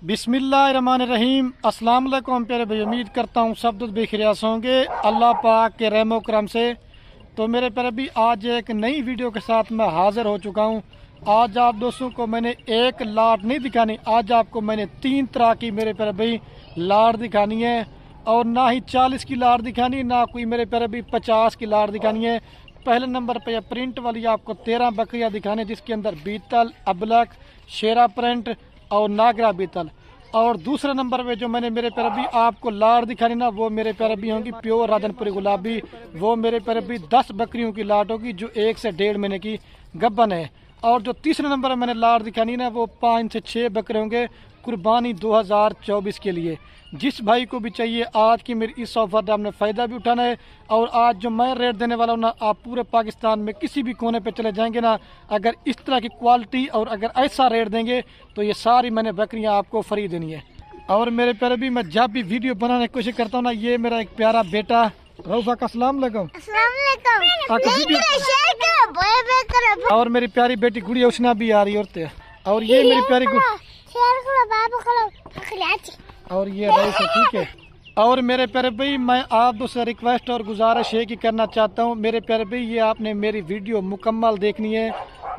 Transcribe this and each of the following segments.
बिस्मिल्लाहिर्रहमानिर्रहीम। अस्सलाम वालेकुम प्यारे भाई, उम्मीद करता हूँ सब दोस्त बेखियास होंगे अल्लाह पाक के रहमो करम से। तो मेरे प्यारे भी आज एक नई वीडियो के साथ मैं हाज़िर हो चुका हूँ। आज आप दोस्तों को मैंने एक लाट नहीं दिखानी, आज आपको मैंने 3 तरह की मेरे प्यारे भाई लाट दिखानी है। और ना ही 40 की लाट दिखानी, ना कोई मेरे प्यारे भाई 50 की लाट दिखानी है। पहले नंबर पे प्रिंट वाली आपको 13 बकरियां दिखाने, जिसके अंदर बीतल, अबलक, शेरा प्रिंट और नागरा बीतल। और दूसरे नंबर पे जो मैंने मेरे प्यारे भी आपको लाट दिखानी ना, वो मेरे प्यारे भी होंगी प्योर राजनपुरी गुलाबी। वो मेरे प्यारे भी 10 बकरियों की लाट होगी जो 1 से 1.5 महीने की गब्बन है। और जो तीसरे नंबर पर मैंने लाट दिखानी ना, वो 5 से 6 बकरे होंगे कुर्बानी 2024 के लिए। जिस भाई को भी चाहिए आज की मेरी इस ऑफर का आपने फ़ायदा भी उठाना है। और आज जो मैं रेट देने वाला हूँ ना, आप पूरे पाकिस्तान में किसी भी कोने पे चले जाएंगे ना, अगर इस तरह की क्वालिटी और अगर ऐसा रेट देंगे तो ये सारी मैंने बकरियाँ आपको फ्री देनी है। और मेरे प्यारे भी मैं जब भी वीडियो बनाने की कोशिश करता हूँ ना, ये मेरा एक प्यारा बेटा रऊफा का अस्सलाम वालेकुम। और मेरी प्यारी बेटी गुड़िया उसना भी आ रही है। और ये मेरी प्यारी और ये रईस है, ठीक है। और मेरे प्यारे भाई मैं आप दोस्तों रिक्वेस्ट और गुजारिश है कि करना चाहता हूँ मेरे प्यारे भाई, ये आपने मेरी वीडियो मुकम्मल देखनी है।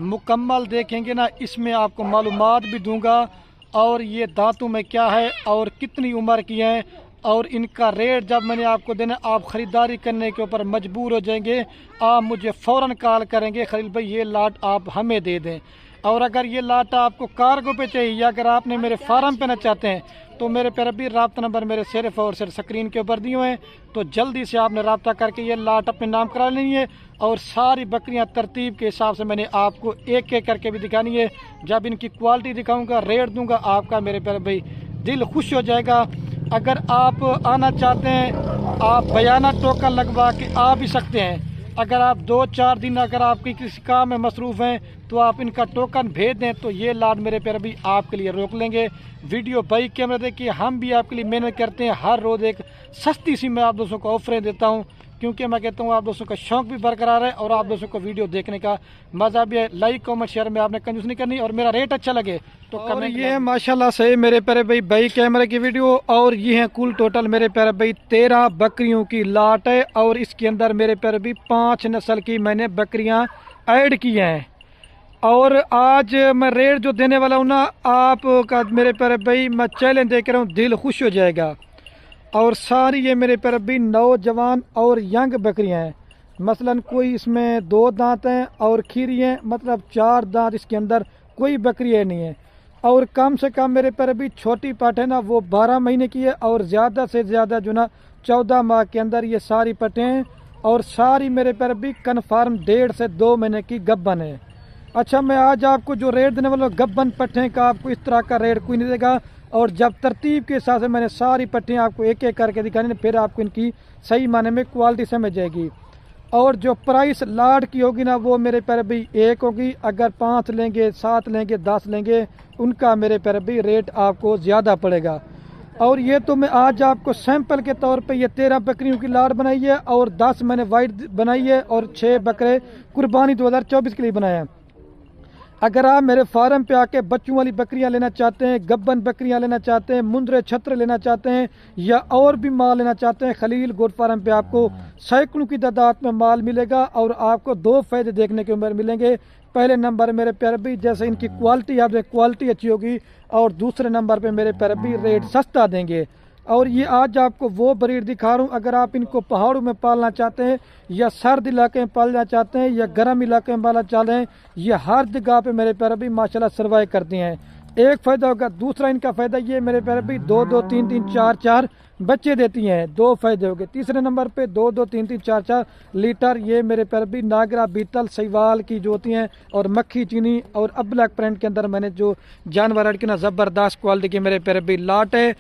मुकम्मल देखेंगे ना, इसमें आपको मालूमात भी दूंगा और ये दांतों में क्या है और कितनी उम्र की है और इनका रेट जब मैंने आपको देना, आप ख़रीदारी करने के ऊपर मजबूर हो जाएंगे। आप मुझे फ़ौरन कॉल करेंगे, खलील भाई ये लाट आप हमें दे दें। और अगर ये लाट आपको कार्गो पे चाहिए या अगर आपने मेरे फार्म पे ना चाहते हैं तो मेरे प्यारे भी रब्ता नंबर मेरे सिर्फ और सिर्फ स्क्रीन के ऊपर दिए हुए हैं। तो जल्दी से आपने रब्ता करके ये लाट अपने नाम करा लेनी है। और सारी बकरियां तरतीब के हिसाब से मैंने आपको एक एक करके भी दिखानी है। जब इनकी क्वालिटी दिखाऊंगा, रेट दूंगा, आपका मेरे प्यारे भाई दिल खुश हो जाएगा। अगर आप आना चाहते हैं, आप बयाना टोकन लगवा के आ भी सकते हैं। अगर आप 2-4 दिन अगर आपकी किसी काम में मसरूफ़ हैं तो आप इनका टोकन भेज दें तो ये लाट मेरे प्यारे भी आपके लिए रोक लेंगे। वीडियो बाइक कैमरा देखिए, हम भी आपके लिए मेहनत करते हैं। हर रोज़ एक सस्ती सी मैं आप दोस्तों को ऑफरें देता हूँ, क्योंकि मैं कहता हूँ आप दोस्तों का शौक भी बरकरार है और आप दोस्तों को वीडियो देखने का मज़ा भी है। लाइक कमेंट शेयर में आपने कंजूस नहीं करनी और मेरा रेट अच्छा लगे तो कमेंट। ये है माशाल्लाह से मेरे प्यारे भाई बाइक कैमरे की वीडियो। और ये है कुल टोटल मेरे प्यारे भाई 13 बकरियों की लाट है। और इसके अंदर मेरे प्यारे भाई 5 नस्ल की मैंने बकरियाँ ऐड की हैं। और आज मैं रेट जो देने वाला हूँ ना आपका मेरे प्यारे भाई, मैं चैलेंज देख रहा हूँ, दिल खुश हो जाएगा। और सारी ये मेरे प्यारे भाई नौजवान और यंग बकरियां हैं। मसलन कोई इसमें 2 दांत हैं और खीरी हैं, मतलब 4 दांत इसके अंदर कोई बकरी नहीं है। और कम से कम मेरे प्यारे भाई छोटी पाठ है ना, वो 12 महीने की है और ज़्यादा से ज़्यादा जो ना 14 माह के अंदर ये सारी पटें हैं। और सारी मेरे प्यारे भाई कन्फर्म 1.5 से 2 महीने की गब्बन है। अच्छा, मैं आज आपको जो रेट देने वाला हूँ गब्बन पट्टे का, आपको इस तरह का रेट कोई नहीं देगा। और जब तरतीब के हिसाब से मैंने सारी पट्टियाँ आपको एक एक करके दिखानी, फिर आपको इनकी सही माने में क्वालिटी समझ जाएगी। और जो प्राइस लाट की होगी ना, वो मेरे प्यारे भाई 1 होगी। अगर 5 लेंगे, 7 लेंगे, 10 लेंगे, उनका मेरे प्यारे भाई रेट आपको ज़्यादा पड़ेगा। और ये तो मैं आज आपको सैंपल के तौर पे ये 13 बकरियों की लाट बनाई है और 10 मैंने वाइट बनाई है और 6 बकरे कुर्बानी 2024 के लिए बनाए हैं। अगर आप मेरे फार्म पे आके बच्चों वाली बकरियां लेना चाहते हैं, गब्बन बकरियां लेना चाहते हैं, मुंदरे छत्र लेना चाहते हैं या और भी माल लेना चाहते हैं, खलील गोट फार्म पे आपको सैकड़ों की तादाद में माल मिलेगा। और आपको 2 फ़ायदे देखने को मिलेंगे। पहले नंबर मेरे प्यारे भी जैसे इनकी क्वालिटी, आप क्वालिटी अच्छी होगी। और दूसरे नंबर पे मेरे प्यारे भी रेट सस्ता देंगे। और ये आज आपको वो ब्रीड दिखा रहा हूँ, अगर आप इनको पहाड़ों में पालना चाहते हैं या सर्द इलाके में पालना चाहते हैं या गर्म इलाके में पालना चाहते हैं, ये हर जगह पे मेरे प्यारे भी माशाल्लाह सर्वाइव करती हैं। एक फ़ायदा होगा। दूसरा इनका फ़ायदा ये मेरे प्यारे भी 2-2, 3-3, 4-4 बच्चे देती हैं। 2 फ़ायदे हो गए। तीसरे नंबर पे 2-2, 3-3, 4-4 लीटर ये मेरे प्यारे भी नागरा बीतल सहीवाल की जो होती हैं और मक्खी चीनी और अबलक प्रिंट के अंदर मैंने जो जानवर अड़की ना ज़बरदस्त क्वालिटी की मेरे प्यारे भी लाट है।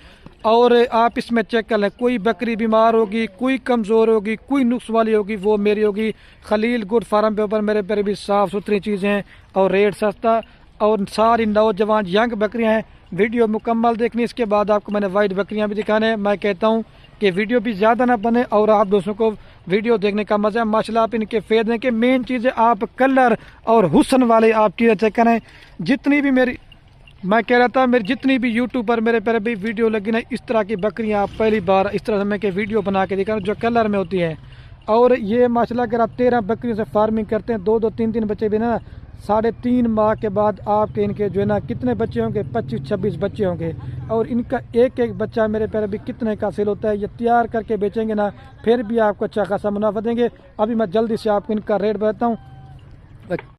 और आप इसमें चेक कर लें, कोई बकरी बीमार होगी, कोई कमज़ोर होगी, कोई नुक्स वाली होगी, वो मेरी होगी। खलील गुड फार्म पे ऊपर मेरे प्यारे भी साफ़ सुथरी चीज़ें हैं और रेट सस्ता। और सारी नौजवान यंग बकरियां हैं। वीडियो मुकम्मल देखनी, इसके बाद आपको मैंने वाइट बकरियां भी दिखाने हैं। मैं कहता हूं कि वीडियो भी ज़्यादा ना बने और आप दोस्तों को वीडियो देखने का मज़ा है। माशाल्लाह आप इनके फेदने के मेन चीज़ें आप कलर और हुस्न वाले आप चीज़ें चेक करें। जितनी भी मेरी मैं कह रहा था मेरी जितनी भी यूट्यूब पर मेरे पर भी वीडियो लगी ना, इस तरह की बकरियां आप पहली बार इस तरह से मैं के वीडियो बना के दिखा जो कलर में होती है। और ये माशाल्लाह अगर आप 13 बकरियों से फार्मिंग करते हैं, 2-2 3-3 बच्चे भी ना, 3.5 माह के बाद आपके इनके जो है ना कितने बच्चे होंगे, 25-26 बच्चे होंगे। और इनका एक एक बच्चा मेरे पैर भी कितने का सेल होता है, ये तैयार करके बेचेंगे ना फिर भी आपको अच्छा खासा मुनाफा देंगे। अभी मैं जल्दी से आपको इनका रेट बताता हूँ।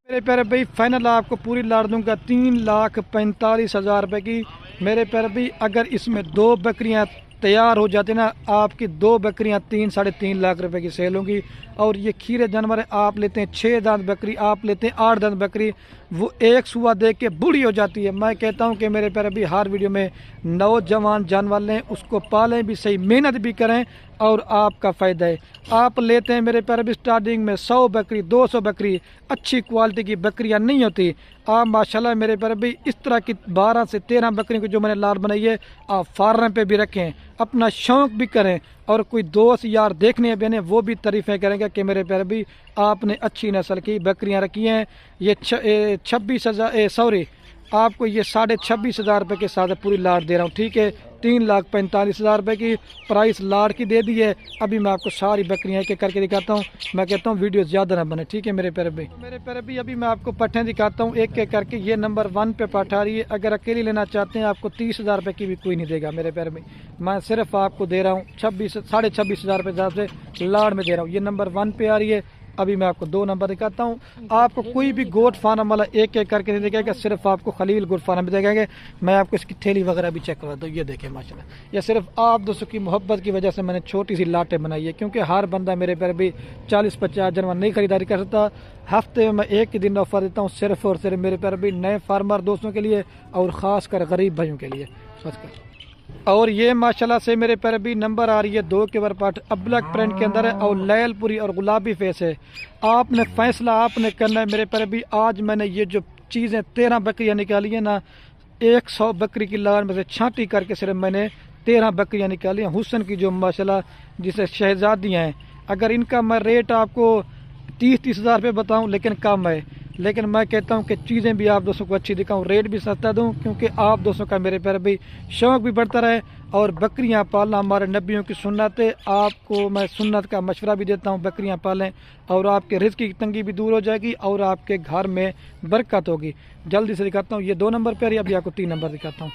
मेरे प्यारे भाई फाइनल आपको पूरी लाड़ दूंगा 3,45,000 रुपये की। मेरे प्यारे भाई अगर इसमें 2 बकरियां तैयार हो जाती ना, आपकी 2 बकरियां 3-3.5 लाख रुपए की सेल होंगी। और ये खीरे जानवर है, आप लेते हैं 6 दांत बकरी, आप लेते हैं 8 दांत बकरी, वो एक सुबह दे के बूढ़ी हो जाती है। मैं कहता हूं कि मेरे प्यारे भी हर वीडियो में नौजवान जानवर लें, उसको पालें भी सही, मेहनत भी करें और आपका फ़ायदा है। आप लेते हैं मेरे प्यारे भी स्टार्टिंग में 100 बकरी 200 बकरी, अच्छी क्वालिटी की बकरियां नहीं होती। आप माशाल्लाह मेरे प्यारे भी इस तरह की 12 से 13 बकरियों की जो मैंने लाड़ बनाई है, आप फार्म पे भी रखें, अपना शौक भी करें, और कोई दोस्त यार देखने बहने वो भी तारीफ़ें करेंगे कि मेरे प्यारे भी आपने अच्छी नस्ल की बकरियां रखी हैं। ये 26,000 सॉरी आपको ये 26,500 रुपये के साथ पूरी लाड़ दे रहा हूँ, ठीक है। 3,45,000 रुपये की प्राइस लाड़ की दे दी है। अभी मैं आपको सारी बकरियाँ एक एक करके दिखाता हूँ। मैं कहता हूँ वीडियो ज़्यादा ना बने, ठीक है मेरे प्यारे भाई। मेरे प्यारे भाई अभी मैं आपको पट्ठें दिखाता हूँ एक एक करके। ये नंबर 1 पे पट्ठ आ रही है। अगर अकेली लेना चाहते हैं आपको 30,000 रुपये की भी कोई नहीं देगा मेरे प्यारे भाई। मैं सिर्फ आपको दे रहा हूँ 26,500 रुपये हिसाब से लाड़ में दे रहा हूँ। ये नंबर 1 पे आ रही है। अभी मैं आपको 2 नंबर दिखाता हूँ। आपको कोई भी गोट फार्म वाला एक एक करके नहीं दिखाएगा, सिर्फ आपको खलील गोट फार्म भी दिखाएंगे। मैं आपको इसकी थैली वगैरह भी चेक करवा दूँ। ये देखें माशाल्लाह, ये सिर्फ आप दोस्तों की मोहब्बत की वजह से मैंने छोटी सी लाटें बनाई है, क्योंकि हर बंदा मेरे पर भी 40-50 जानवर नहीं खरीदारी कर सकता। हफ्ते में मैं एक ही दिन ऑफर देता हूँ सिर्फ और सिर्फ मेरे पर भी नए फार्मर दोस्तों के लिए और ख़ास कर गरीब भाइयों के लिए बस कर। और ये माशाल्लाह से मेरे पैर भी नंबर आ रही है 2 के पार्ट अब्लक प्रिंट के अंदर है और लैलपुरी और गुलाबी फेस है। आपने फैसला आपने करना है मेरे पैर भी। आज मैंने ये जो चीज़ें 13 बकरियां निकाली है ना, 100 बकरी की लाड़ में से छांटी करके सिर्फ मैंने 13 बकरियां निकाली हैं हुसन की, जो माशाल्लाह जिसे शहजादियाँ हैं। अगर इनका मैं रेट आपको 30,000 रुपये बताऊँ लेकिन कम है, लेकिन मैं कहता हूं कि चीज़ें भी आप दोस्तों को अच्छी दिखाऊं, रेट भी सस्ता दूं, क्योंकि आप दोस्तों का मेरे प्यारे भी शौक भी बढ़ता रहे। और बकरियां पालना हमारे नबियों की सुन्नत है। आपको मैं सुन्नत का मशवरा भी देता हूं, बकरियां पालें और आपके रिज़्क़ की तंगी भी दूर हो जाएगी और आपके घर में बरकत होगी। जल्दी से दिखाता हूँ। ये 2 नंबर पर, अभी आपको 3 नंबर दिखाता हूँ।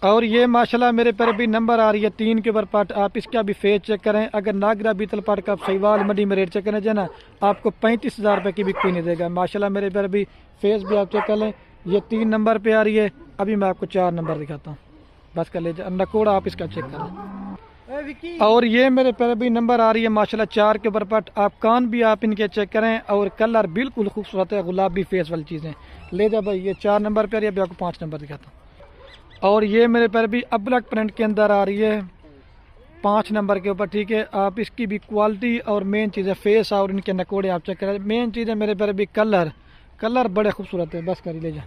और ये माशाल्लाह मेरे पर भी नंबर आ रही है 3 के ऊपर पार्ट। आप इसका भी फेस चेक करें। अगर नागरा बीतल पार्ट का आप सहीवाल मंडी में रेट चेक करना चाहे ना, आपको 35,000 रुपये की भी कोई नहीं देगा। माशाल्लाह मेरे पर भी फेस भी आप चेक कर लें। ये 3 नंबर पे आ रही है। अभी मैं आपको 4 नंबर दिखाता हूँ, बस कर लीजिए। नकोड़ा आप इसका चेक कर लें। और ये मेरे पर भी नंबर आ रही है माशाल्लाह 4 के ऊपर पार्ट। आप कान भी आप इनके चेक करें और कलर बिल्कुल खूबसूरत है, गुलाबी फेस वाली चीज़ें ले जा भाई। ये 4 नंबर पर आ रही है। अभी आपको 5 नंबर दिखाता हूँ। और ये मेरे पर भी अब्लक प्रिंट के अंदर आ रही है 5 नंबर के ऊपर, ठीक है। आप इसकी भी क्वालिटी और मेन चीज़ है फेस और इनके नकोड़े आप चेक करें। मेन चीज़ है मेरे पर भी कलर बड़े खूबसूरत है, बस कर ले जा।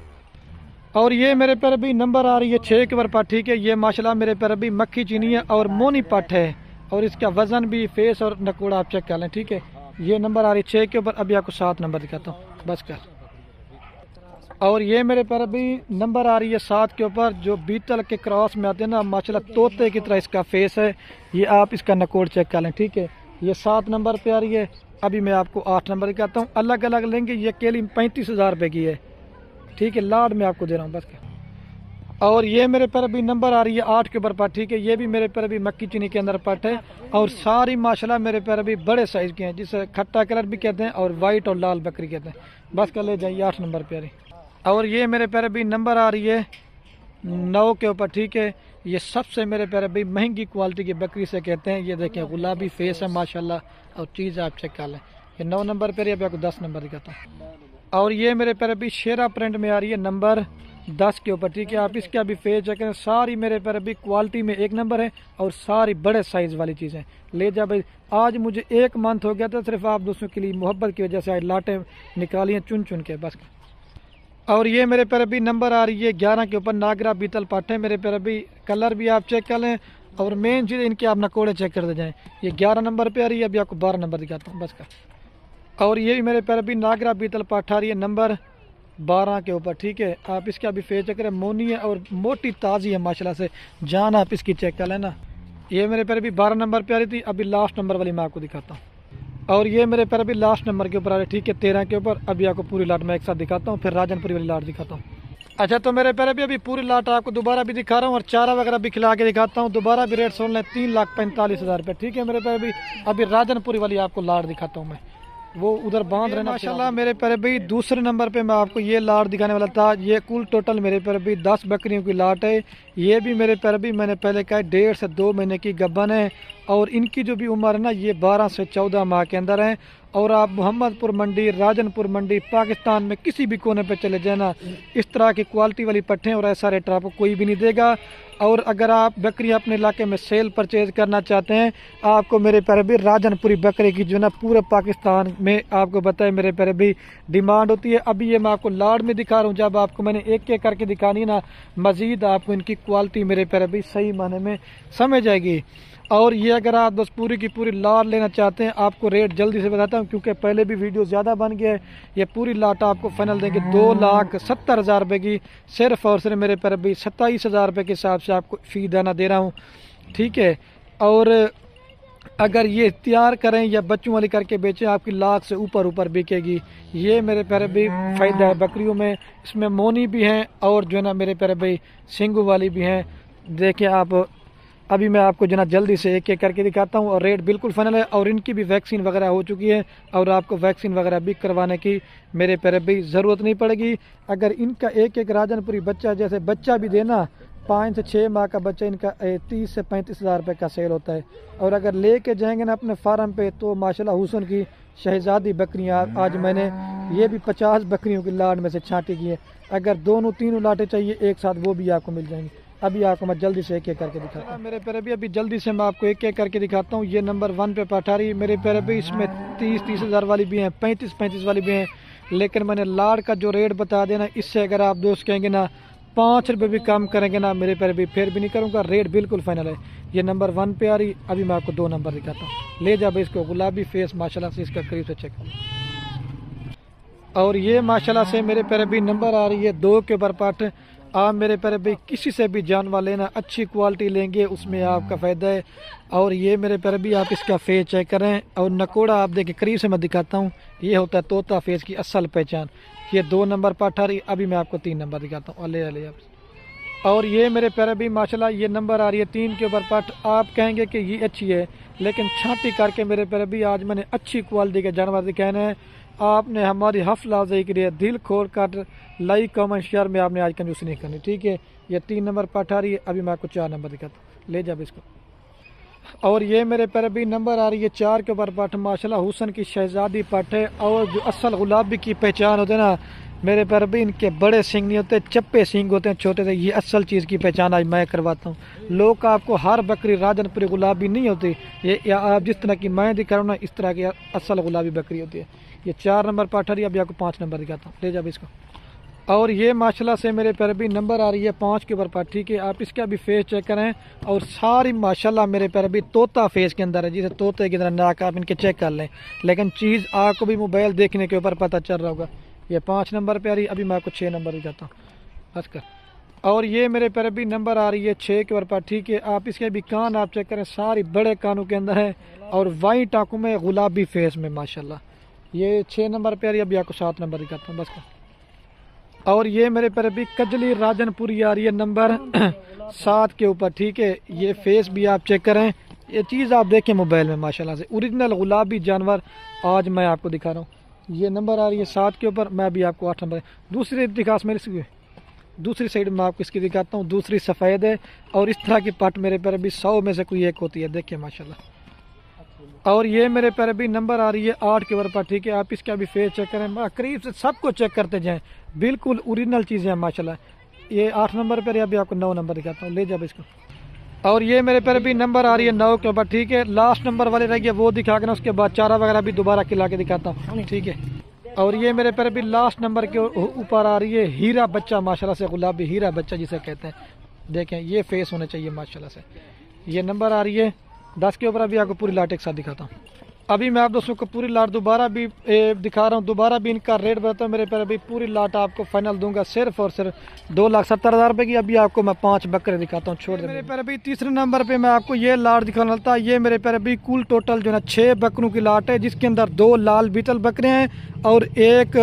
और ये मेरे पर भी नंबर आ रही है 6 के ऊपर, ठीक है। ये माशाल्लाह मेरे पर भी मक्खी चीनी है और मोनी पट है और इसका वजन भी फेस और नकोड़ा आप चेक कर लें, ठीक है। ये नंबर आ रही है 6 के ऊपर। अभी आपको 7 नंबर दिखाता हूँ, बस कर। और ये मेरे पर अभी नंबर आ रही है 7 के ऊपर, जो बीतल के क्रॉस में आते हैं ना, माशाल्लाह तोते की तरह इसका फेस है। ये आप इसका नकोड़ चेक कर लें, ठीक है। ये 7 नंबर पे आ रही है। अभी मैं आपको 8 नंबर दिखाता हूँ। अलग अलग लेंगे। ये केली 35,000 रुपये की है, ठीक है। लाड में आपको दे रहा हूँ, बस क्या। और ये मेरे पर अभी नंबर आ रही है 8 के ऊपर पार्ट, ठीक है। ये भी मेरे पर अभी मक्की चीनी के अंदर पार्ट है और सारी माशाल्लाह मेरे पर अभी बड़े साइज़ के हैं, जिसे खट्टा कलर भी कहते हैं और वाइट और लाल बकरी कहते हैं। बस कर ले जाइए 8 नंबर पे आ रही। और ये मेरे पैर भी नंबर आ रही है 9 के ऊपर, ठीक है। ये सबसे मेरे पैर भी महंगी क्वालिटी की बकरी से कहते हैं। ये देखें गुलाबी फेस है माशाल्लाह और चीज़ आप चेक कर लें। ये 9 नंबर पर, अभी आपको 10 नंबर दिखाता हूँ। और ये मेरे पैर भी शेरा प्रिंट में आ रही है नंबर 10 के ऊपर, ठीक है। आप इसका भी फेस चेक करें। सारी मेरे पैर भी क्वालिटी में 1 नंबर है और सारी बड़े साइज़ वाली चीज़ें ले जा भाई। आज मुझे 1 मंथ हो गया था, सिर्फ आप दोस्तों के लिए मोहब्बत की वजह से आज लाटें निकाली हैं चुन चुन के, बस। और ये मेरे पर अभी नंबर आ रही है 11 के ऊपर, नागरा बीतल पाठे। मेरे पर अभी कलर भी आप चेक कर लें और मेन चीज़ इनके आप नकोड़े चेक करते जाएं। ये 11 नंबर पे आ रही है। अभी आपको 12 नंबर दिखाता हूँ, बस का। और ये भी मेरे पर अभी नागरा बीतल पाठा आ रही है नंबर 12 کے اوپر، ٹھیک ہے. آپ اس کا بھی فیس چیک کریں، مونی ہے اور موٹی تازی ہے ماشاءاللہ سے. جان آپ اس کی چیک کر لینا. یہ میرے پیارے بھی 12 نمبر پہ آ رہی تھی، ابھی لاسٹ نمبر والی میں آپ کو دکھاتا ہوں. اور یہ میرے پیارے بھی لاسٹ نمبر کے اوپر آ رہی ہے، ٹھیک ہے 13 کے اوپر. ابھی آپ کو پوری لاٹ میں ایک ساتھ دکھاتا ہوں، پھر راجن پوری والی لاٹ دکھاتا ہوں. اچھا تو میرے پیارے بھی ابھی پوری لاٹ آپ کو دوبارہ بھی دکھا رہا ہوں اور چارہ وغیرہ بھی کھلا کے دکھاتا ہوں. دوبارہ بھی ریٹ سن لیں 3,45,000 روپے، ٹھیک ہے میرے پیارے بھی. ابھی راجن پوری والی آپ کو لاٹ دکھاتا ہوں میں، وہ ادھر باندھ رہے ماشاءاللہ میرے پیارے بھائی. دوسرے نمبر پہ میں آپ کو یہ لاٹ دکھانے والا تھا. یہ کل ٹوٹل میرے پیارے بھائی 10 بکریوں کی لاٹ ہے. یہ بھی میرے پیارے بھائی میں نے پہلے کہا 1.5 سے 2 مہینے کی گبن ہے اور ان کی جو بھی عمر ہے نا یہ 12 سے 14 ماہ کے اندر ہے. اور آپ محمد پور منڈی، راجن پور منڈی، پاکستان میں کسی بھی کونے پہ چلے جائیں نا، اس طرح کی کوالٹی والی پٹھیں اور ایسا ریٹ آپ کو کوئی بھی نہیں دے گا. اور اگر آپ بکری اپنے علاقے میں سیل پرچیز کرنا چاہتے ہیں، آپ کو میرے پیارے بھی راجن پوری بکرے کی جو نا پورے پاکستان میں آپ کو بتائے میرے پیارے بھی ڈیمانڈ ہوتی ہے. ابھی یہ میں آپ کو لاٹ میں دکھا رہا ہوں، جب آپ کو میں نے ایک ایک کر کے دکھانی نا مزید آپ کو ان کی کوالٹی میرے پیارے بھی صحیح معنی میں سمجھ آئے گی. اور یہ اگر آپ بس پوری کی پوری لاٹ لینا چاہتے ہیں، آپ کو ریٹ جلدی سے بتاتا ہوں کیونکہ پہلے بھی ویڈیو زیادہ بن گیا ہے. یہ پوری لاٹ آپ کو فائنل دیں گے 2,70,000 روپے کی، صرف اور صرف میرے پیارے بھی 27,000 روپے کے حساب سے آپ کو فی دانہ دے رہا ہوں، ٹھیک ہے. اور اگر یہ تیار کریں یا بچوں والی کر کے بیچیں، آپ کی لاکھ سے اوپر بکے گی. یہ میرے پیارے بھی فائدہ ہے بکریوں میں. اس میں مونی بھی ہیں اور جو ہے نا میرے پیارے بھائی سنگو والی بھی ہیں. دیکھیں آپ، ابھی میں آپ کو جو نا جلدی سے ایک ایک کر کے دکھاتا ہوں اور ریٹ بالکل فائنل ہے. اور ان کی بھی ویکسین وغیرہ ہو چکی ہے اور آپ کو ویکسین وغیرہ بھی کروانے کی میرے پیارے بھائی ضرورت نہیں پڑے گی. اگر ان کا ایک ایک راجن پوری بچہ جیسے بچہ بھی دینا 5 سے 6 ماہ کا بچہ ان کا 30 سے 35,000 روپے کا سیل ہوتا ہے. اور اگر لے کے جائیں گے نا اپنے فارم پہ تو ماشاءاللہ حسن کی شہزادی بکریاں آج میں نے یہ بھی 50 بکریوں کی لاٹ میں سے چھانٹی کی ہے. اگر دونوں تینوں لاٹیں چاہیے ایک ساتھ وہ بھی آپ کو مل جائیں گی. ابھی آپ کو میں جلدی سے ایک ایک کر کے دکھاتا ہوں میرے پیارے بھی. ابھی جلدی سے میں آپ کو ایک ایک کر کے دکھاتا ہوں. یہ نمبر 1 پہ پٹھا رہی میرے پیارے بھی. اس میں 30,000 والی بھی ہیں، 35,000 والی بھی ہیں. لیکن میں نے لاٹ کا جو ریٹ بتا دینا، اس سے اگر آپ دوست کہیں گے نا 5 روپے بھی کم کریں گے نا میرے پیارے بھی پھر بھی نہیں کروں گا. ریٹ بالکل فائنل ہے. یہ نمبر 1 پہ آ رہی. ابھی میں آپ کو 2 نمبر دکھاتا ہوں. لے جا بھائی اس کو، گلابی فیس ماشاءاللہ سے اس کا قریب سے چیک کرو. اور یہ ماشاءاللہ سے میرے پیارے بھی نمبر آ رہی ہے 2 کے اوپر پٹ. آپ میرے پیارے بھائی کسی سے بھی جانور لینا اچھی کوالٹی لیں گے، اس میں آپ کا فائدہ ہے. اور یہ میرے پیارے بھی آپ اس کا فیس چیک کریں. اور نکوڑا آپ دیکھیں قریب سے میں دکھاتا ہوں، یہ ہوتا ہے طوطا فیس کی اصل پہچان. یہ 2 نمبر پٹ آ رہی. ابھی میں آپ کو 3 نمبر دکھاتا ہوں. لے اور یہ میرے پیارے بھی ماشاءاللہ یہ نمبر آ رہی ہے 3 کے اوپر پٹ. آپ کہیں گے کہ یہ اچھی ہے لیکن چھانٹی کر کے میرے پیارے بھی آج میں نے اچھی کوالٹی کے جانور دکھائے ہیں. آپ نے ہماری حوصلہ افزائی کے لیے دل کھول کر لائک کامنٹ شیئر میں آپ نے آج کنجوسی نہیں کرنی، ٹھیک ہے. یہ 3 نمبر پٹ آ رہی ہے. ابھی میں آپ کو 4 نمبر دکھاتا ہوں. لے جا اس کو. اور یہ میرے پیارے بھی نمبر آ رہی ہے 4 کے اوپر پٹ. ماشاءاللہ حسن کی شہزادی پٹ ہے. اور جو اصل گلابی کی پہچان ہوتے ہیں نا میرے پیارے بھی، ان کے بڑے سینگ نہیں ہوتے، چپے سینگ ہوتے ہیں چھوٹے سے. یہ اصل چیز کی پہچان آج میں کرواتا ہوں. لوگ آپ کو ہر بکری راجن پوری گلابی نہیں ہوتی، یہ آپ جس طرح کی میں دکھا رہا ہوں نا اس طرح کی اصل گلابی بکری ہوتی ہے. یہ 4 نمبر پٹ آ رہی ہے. ابھی آپ کو 5 نمبر دکھاتا ہوں. لے جا اس کو. اور یہ ماشاءاللہ سے میرے پیارے بھی نمبر آ رہی ہے 5 کے اوپر پٹ، ٹھیک ہے. آپ اس کا بھی فیس چیک کریں. اور ساری ماشاءاللہ میرے پیارے بھی طوطا فیس کے اندر ہے، جسے طوطے کی طرح ناک آپ ان کے چیک کر لیں. لیکن چیز آپ کو بھی موبائل دیکھنے کے اوپر پتہ چل رہا ہوگا. یہ 5 نمبر پہ آ رہی. ابھی میں آپ کو 6 نمبر دکھاتا ہوں. بس کر. اور یہ میرے پیارے بھی نمبر آ رہی ہے 6 کے اوپر پٹ، ٹھیک ہے. آپ اس کے بھی کان آپ چیک کریں، ساری بڑے کانوں کے اندر ہے اور وائٹ آنکھوں میں گلابی فیس میں ماشاءاللہ. یہ 6 نمبر پہ آ رہی ہے. ابھی آپ کو 7 نمبر دکھاتا ہوں. بس کر. اور یہ میرے پیارے بھی کجلی راجن پوری آ رہی ہے نمبر 7 کے اوپر، ٹھیک ہے. یہ فیس بھی آپ چیک کریں. یہ چیز آپ دیکھیں موبائل میں ماشاءاللہ سے اوریجنل گلابی جانور آج میں آپ کو دکھا رہا ہوں. یہ نمبر آ رہی ہے 7 کے اوپر. میں بھی آپ کو 8 نمبر دوسری دکھاس میرے سے دوسری سائڈ میں آپ کو اس کی دکھاتا ہوں. دوسری سفید ہے اور اس طرح کی پٹ میرے پیارے بھی 100 میں سے کوئی ایک ہوتی ہے. دیکھیں ماشاءاللہ. اور یہ میرے پیارے بھی نمبر آ رہی ہے 8 کے اوپر پر، ٹھیک ہے. آپ اس کا بھی فیس چیک کریں، قریب سے سب کو چیک کرتے جائیں. بالکل اوریجنل چیزیں ہیں ماشاءاللہ. یہ 8 نمبر پر ہے. ابھی آپ کو 9 نمبر دکھاتا ہوں. لے جا اس کو. اور یہ میرے پیارے بھی نمبر آ رہی ہے 9 کے اوپر، ٹھیک ہے. لاسٹ نمبر والے رہ گئے وہ دکھا کے نا اس کے بعد چارہ وغیرہ بھی دوبارہ کھلا کے دکھاتا ہوں، ٹھیک ہے. اور یہ میرے پیارے بھی لاسٹ نمبر کے اوپر آ رہی ہے ہیرا بچہ ماشاءاللہ سے، گلابی ہیرا بچہ جسے کہتے ہیں. دیکھیں یہ فیس ہونا چاہیے ماشاءاللہ سے. یہ نمبر آ رہی ہے 10 کے اوپر. ابھی آپ کو پوری لاٹ ایک ساتھ دکھاتا ہوں. अभी मैं आप दोस्तों को पूरी लाट दोबारा भी दिखा रहा हूँ, दोबारा भी इनका रेट बताता हूँ मेरे प्यारे भाई। पूरी लाट आपको फाइनल दूंगा सिर्फ और सिर्फ 2,70,000 रुपये की। अभी आपको मैं 5 बकरे दिखाता हूँ, छोड़ दे मेरे प्यारे भाई। तीसरे नंबर पे मैं आपको ये लाट दिखाने लगता है। ये मेरे प्यारे भाई कुल टोटल जो है 6 बकरों की लाट है, जिसके अंदर 2 लाल बीतल बकरे हैं और एक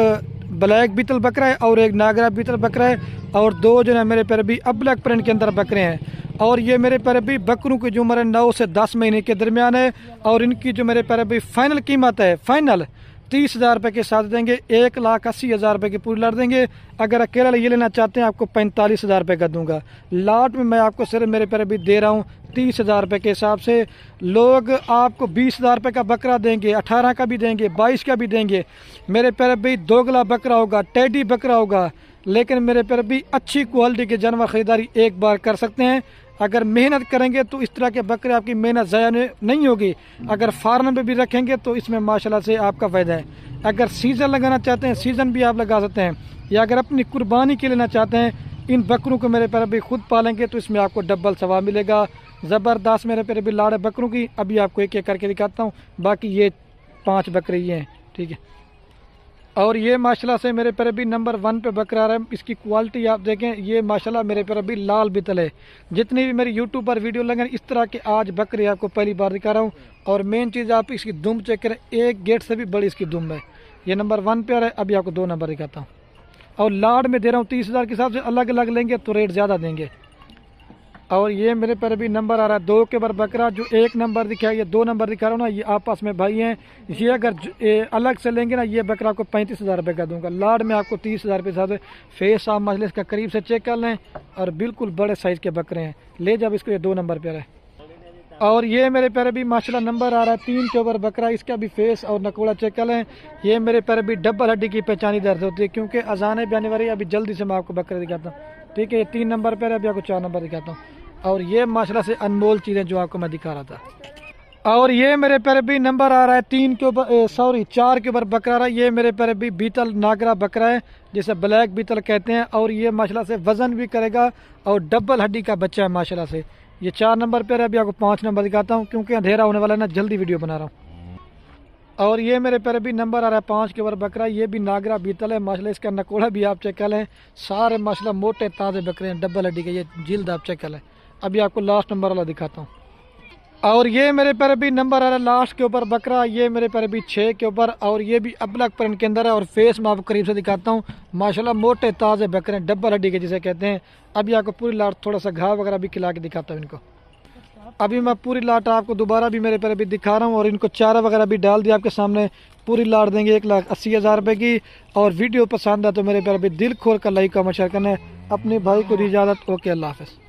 ब्लैक बीतल बकरा है और एक नागरा बीतल बकरा है और 2 जो है मेरे प्यारे भाई अब्लैक प्रिंट के अंदर बकरे हैं। और ये मेरे प्यारे भाई बकरों की जो उम्र है 9 से 10 महीने के दरमियान है। और इनकी जो मेरे प्यारे भाई फाइनल कीमत है, फाइनल 30,000 रुपये के साथ देंगे, 1,80,000 रुपये की पूरी लाट देंगे। अगर अकेला ये लेना चाहते हैं आपको 45,000 रुपये का दूंगा। लाट में मैं आपको सिर्फ मेरे प्यारे भाई दे रहा हूँ 30,000 रुपये के हिसाब से। लोग आपको 20,000 रुपये का बकरा देंगे, 18 का भी देंगे, 22 का भी देंगे। मेरे प्यारे भाई दोगला बकरा होगा, टेडी बकरा होगा, लेकिन मेरे प्यारे भाई अच्छी क्वालिटी के जानवर खरीदारी एक बार कर सकते हैं। अगर मेहनत करेंगे तो इस तरह के बकरे आपकी मेहनत ज़ाया नहीं होगी। अगर फार्म में भी रखेंगे तो इसमें माशाल्लाह से आपका फ़ायदा है। अगर सीज़न लगाना चाहते हैं सीज़न भी आप लगा सकते हैं, या अगर अपनी कुर्बानी के लेना चाहते हैं इन बकरों को मेरे प्यारे भाई खुद पालेंगे तो इसमें आपको डबल सवाब मिलेगा। ज़बरदस्त मेरे प्यारे भाई लाड़ है बकरों की। अभी आपको एक एक करके दिखाता हूँ, बाकी ये 5 बकरे ये हैं, ठीक है। और ये माशाल्लाह से मेरे प्यारे भाई नंबर 1 पे बकरा रहा है। इसकी क्वालिटी आप देखें, ये माशाल्लाह मेरे प्यारे भाई लाल बितल है। जितनी भी मेरी यूट्यूब पर वीडियो लगे इस तरह के आज बकरे आपको पहली बार दिखा रहा हूँ। और मेन चीज़ आप इसकी दुम चेक करें, एक गेट से भी बड़ी इसकी दुम है। ये नंबर 1 पे आ रहा है। अभी आपको 2 नंबर दिखाता हूँ। और लाड में दे रहा हूँ 30,000 के हिसाब से, अलग अलग लेंगे तो रेट ज़्यादा देंगे। और ये मेरे पर भी नंबर आ रहा है 2 के ऊपर बकरा, जो 1 नंबर दिखा है, ये 2 नंबर दिखा रहा हूँ ना, ये आपस में भाई हैं। ये अगर अलग से लेंगे ना, ये बकरा आपको 35,000 रुपये का दूंगा। लाड में आपको 30,000 रुपये साथ फेस आप मजलिस का करीब से चेक कर लें, और बिल्कुल बड़े साइज़ के बकरे हैं। ले जब इसको ये 2 नंबर पे आ रहा है। और ये मेरे प्यारे भी माशाल्लाह नंबर आ रहा है 3 के ऊपर बकरा, इसका भी फेस और नकोड़ा चेक कर लें। ये मेरे प्यारे भी डबल हड्डी की पहचानी दर्द होती है, क्योंकि अजाने भी आने वाली है। अभी जल्दी से मैं आपको बकरे दिखाता हूँ, ठीक है। ये 3 नंबर पर है, अभी आपको 4 नंबर दिखाता हूँ। और ये माशाल्लाह से अनमोल चीज़ें जो आपको मैं दिखा रहा था। और ये मेरे प्यारे भी नंबर आ रहा है 3 के ऊपर, 4 के ऊपर बकरा रहा है। ये मेरे प्यारे भी बीतल नागरा बकरा है, जिसे ब्लैक बीतल कहते हैं। और ये माशाल्लाह से वज़न भी करेगा और डबल हड्डी का बच्चा है माशाल्लाह से। ये 4 नंबर पर है, अभी आपको 5 नंबर दिखाता हूँ, क्योंकि अंधेरा होने वाला है ना, जल्दी वीडियो बना रहा हूँ। और ये मेरे प्यारे भी नंबर आ रहा है 5 के ऊपर बकरा। ये भी नागरा बीतल है माशाल्लाह, इसका नकोड़ा भी आप चेक कर लें। सारे माशाल्लाह मोटे ताज़े बकरे हैं, डबल हड्डी के, ये जिल्द आप चेक कर लें। अभी आपको लास्ट नंबर वाला दिखाता हूँ। और ये मेरे प्यारे भी नंबर आ रहा है लास्ट के ऊपर बकरा। ये मेरे प्यारे भी 6 के ऊपर, और ये भी अबलक प्रिंट के अंदर है। और फेस मैं आपको करीब से दिखाता हूँ, माशाल्लाह मोटे ताज़े बकरे हैं, डबल हड्डी के जिसे कहते हैं। अभी आपको पूरी लाट थोड़ा सा घाव वगैरह भी खिला के दिखाता हूँ इनको। अभी मैं पूरी लाट आपको दोबारा भी मेरे प्यारे भी दिखा रहा हूँ, और इनको चारा वगैरह भी डाल दिया आपके सामने। पूरी लाट देंगे 1,80,000 रुपये की। और वीडियो पसंद है तो मेरे प्यारे भी दिल खोल कर लाइक कमेंट शेयर करना है। अपने भाई को दी इजाज़त। ओके, अल्लाह हाफ़िज़।